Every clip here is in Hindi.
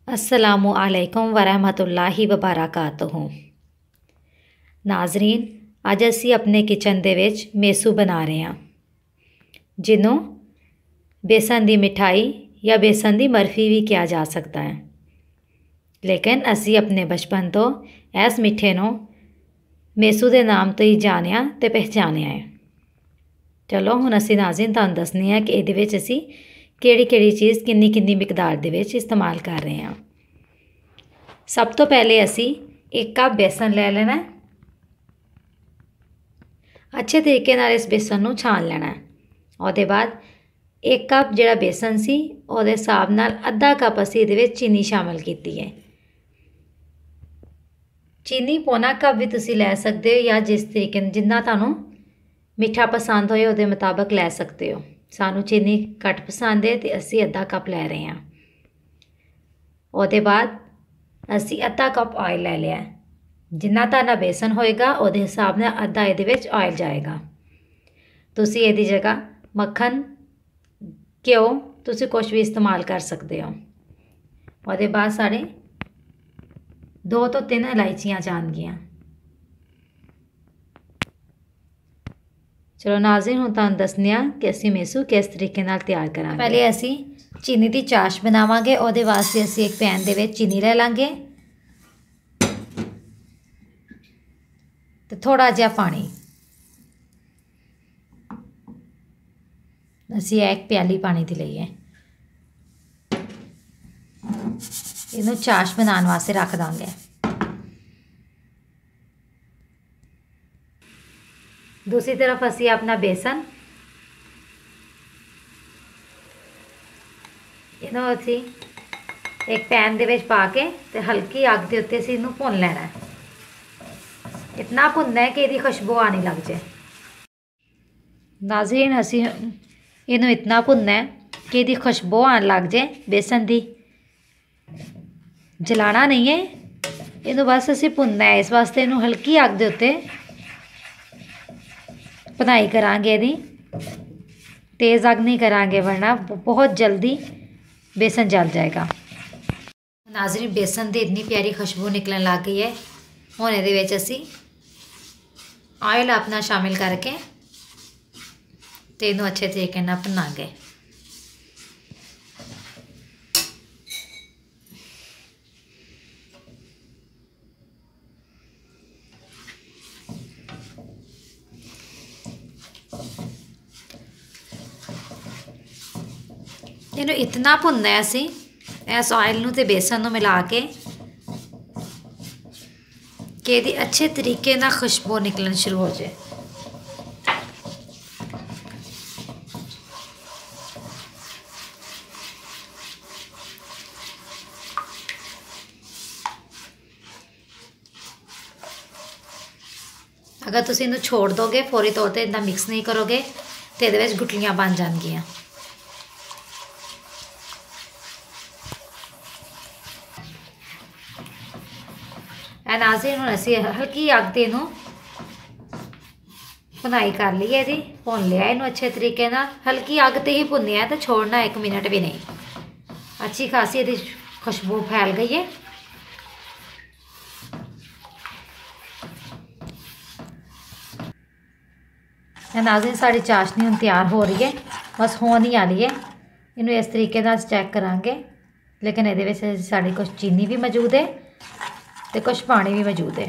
अस्सलामु अलैकुम वरहमतुल्लाहि वबरकातुहू। नाजरीन, अज असी अपने किचन दे विच मेसू बना रहे हैं, जिन्हों बेसन की मिठाई या बेसन की बर्फी भी कहा जा सकता है। लेकिन असी अपने बचपन तो इस मिठे नूं मेसू के नाम तो ही जानिया ते पहचानिया है। चलो हुण असी नाज़रीन तुहानूं दसने हैं कि इहदे विच असी किहड़ी चीज़ किन्नी किन्नी मिकदार दे विच इस्तेमाल कर रहे हैं। सब तो पहले असी एक कप बेसन ले लेना, अच्छे तरीके नाल इस बेसन नूं छान लेना। उसदे बाद एक कप जिहड़ा बेसन सी उहदे हिसाब नाल अद्धा कप असी इहदे विच चीनी शामिल कीती है। चीनी पौना कप भी तुसीं लै सकदे हो या जिस तरीके जिन्ना तुहानूं मिठा पसंद होए उहदे मुताबक लै सकते हो। सानू चीनी घट पसंद है तो असी अद्धा कप लै रहे हैं। उसदे बाद असी अद्धा कप ऑयल ले लिया, जिन्ना तुहाडा बेसन होएगा उहदे हिसाब नाल अद्धा इहदे विच ऑयल जाएगा। तुसीं इहदी जगह मक्खन घ्यो तुसीं कुछ भी इस्तेमाल कर सकते हो। उसदे बाद साढ़े 2 तो 3 इलायचियाँ जाणगियां। चलो नाज़रीन, हुण तुहानूं दसने आ कि असी मेसू किस तरीके नाल तैयार करांगे। पहले असी चीनी की चाश बनावांगे। उहदे वास्ते असी एक पैन दे विच चीनी ले लांगे ते थोड़ा जिहा पानी। असी एक प्याली पानी दी लई है। इहनूं चाश बनाउण वास्ते रख दांगे। दूसरी तरफ असी अपना बेसन इहनूं असी एक पैन दे विच पा के ते हल्की अग दे उत्ते असी इहनूं भुन लेना है। इतना भुनना है कि इहदी खुशबू आने लग जाए। नाज़रीन, असी इहनूं इतना भुनना है कि इहदी खुशबू आने लग जाए बेसन दी। जलाना नहीं है, इहनूं बस असी भुनना है। इस वास्ते इहनूं हल्की अग दे उत्ते भुनाई करांगे। इहदी तेज़ अग नहीं करांगे वरना बहुत जल्दी बेसन जल जाएगा। नाज़रीन, बेसन की इतनी प्यारी खुशबू निकलन लग गई है। हुण इहदे विच असी ऑयल अपना शामिल करके ते इहनूं अच्छे तरीके नाल भुनांगे। इहनूं इतना भुनना है असी इस ऑयल नूं ते बेसन नूं मिला के कि इहदी अच्छे तरीके नाल खुशबू निकलन शुरू हो जाए। अगर तुसीं इहनूं छोड़ दोगे, फौरी तौर पर इतना मिक्स नहीं करोगे तो इहदे विच गुठलियां बन जाणगियां। नाज़रीन, हुण असी हल्की अग ते इहनूं भुनाई कर ली है। इहदी भुन लिया इहनूं अच्छे तरीके नाल। हल्की अग ते ही भुनया है तो छोड़ना 1 मिनट भी नहीं। अच्छी खासी इहदी खुशबू फैल गई है। नाज़रीन, साड़ी चाशनी हुण तैयार हो रही है, बस होण ही आली है। इहनूं इस तरीके नाल चैक करांगे, लेकिन इहदे विच साडी कुछ चीनी भी मौजूद है तो कुछ पानी भी मौजूद है।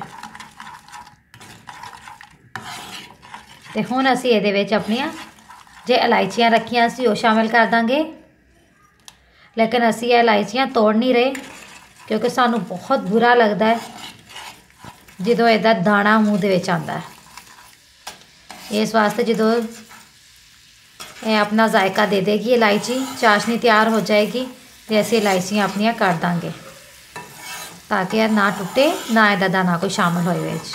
तो हुण असी इहदे विच अपनियां जे इलायचियां रखियां असी वो शामिल कर देंगे। लेकिन असी ये इलायचियां तोड़ नहीं रहे क्योंकि सानू बहुत बुरा लगता है जदों इहदा दाना मूँह दे विच आंदा है। इस वास्ते जदों यह अपना जायका दे देगी इलायची, चाशनी तैयार हो जाएगी तो असी इलायचियां अपनियां कर देंगे ताकि यह ना टुटे ना इहदा दाना कोई शामिल होए विच।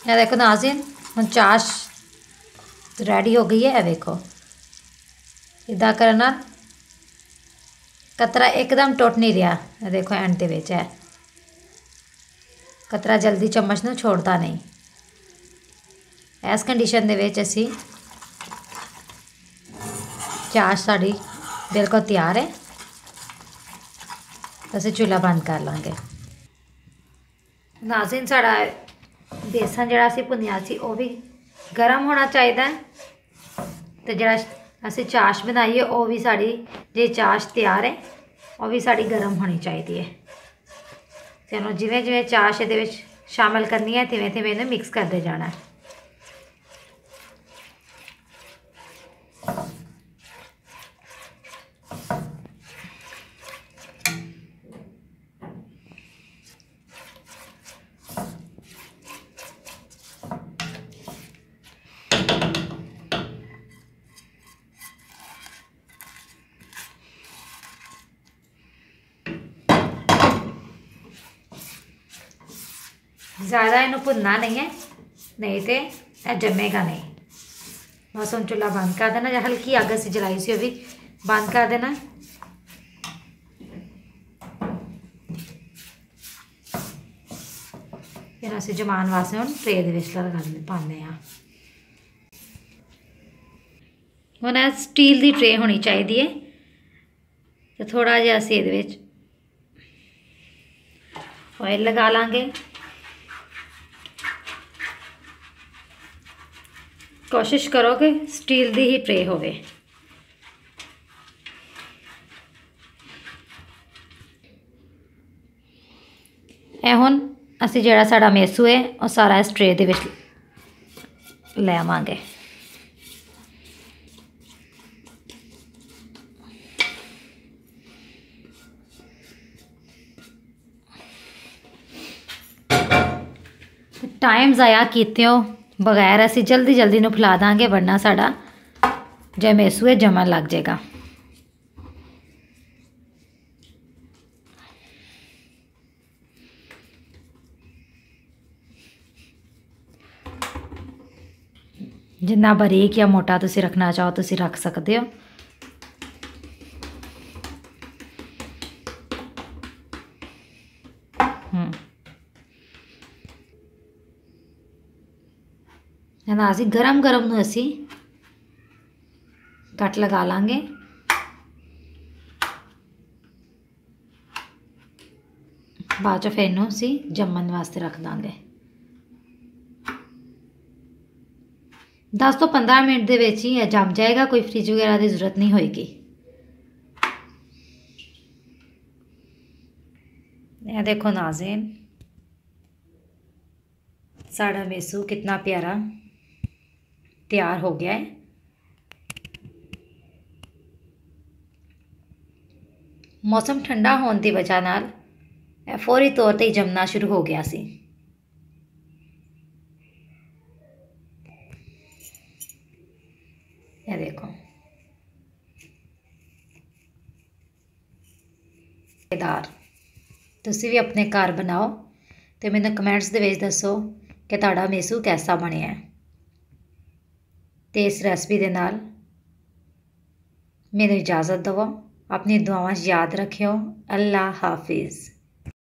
यह देखो नाज़रीन, हुण चाश रेडी हो गई है। यह देखो इदा करना कतरा एकदम टुट नहीं रहा। देखो एंड दे विच है कतरा जल्दी चम्मच ਨੂੰ छोड़ता नहीं। इस कंडीशन ਦੇ ਵਿੱਚ ਅਸੀਂ चाश साड़ी बिल्कुल तैयार है। ਅਸੀਂ चूल्हा बंद कर लाਂਗੇ। नाज़रीन साड़ा बेसन ਜਿਹੜਾ ਅਸੀਂ ਭੁੰਨਿਆ ਸੀ ਉਹ भी गर्म होना चाहिए। तो ਜਿਹੜਾ ਅਸੀਂ चाश बनाई है वो भी साड़ी जे चाश तैयार है वो भी साड़ी गर्म होनी चाहिए है। तो जिवें जिवें चाश ये शामिल करनी है तिवें तिवें इन्हें मिक्स करते जाना है। ज़्यादा इन्हें भुनना नहीं है, नहीं तो यह जमेगा नहीं। बस हम चूल्हा बंद कर देना, हल्की अग असी जलाई सी भी बंद कर देना। फिर असी जमान वास्ते हम ट्रे लगा पाने। हुण स्टील की ट्रे होनी चाहिए है। तो थोड़ा जिहा असी इहदे विच ऑयल लगा लांगे। कोशिश करो कि स्टील की ही ट्रे होवे। हुण असी जिहड़ा साडा मेसू है वो सारा इस ट्रे दे विच ले आवांगे। टाइम ज़ाया कीतियों बगैर असी जल्दी जल्दी नूं फैला देंगे, वरना साड़ा जो मेसू है जमन लग जाएगा। जिन्ना बारीक या मोटा तुसी रखना चाहो तुसी रख सकते हो। ना असी गरम गरम नूं असी कट लगा लांगे। बाद चो फिर इनू असी जमन वास्ते रख देंगे। 10 तो 15 मिनट दे विच ही जम जाएगा, कोई फ्रिज वगैरह की जरूरत नहीं होएगी। यह देखो नाज़रीन साड़ा मेसू कितना प्यारा तैयार हो गया है। मौसम ठंडा होने की वजह नाल फौरी तौर पर जमना शुरू हो गया सी। ये देखो तुसी भी अपने घर बनाओ तो मैंने कमेंट्स दे विच दसो कि तुहाडा मेसू कैसा बनिया है। तो इस रेसिपी के नाल मैनूं इजाज़त दवो। अपनी दुआवां याद रखियो। अल्लाह हाफिज़।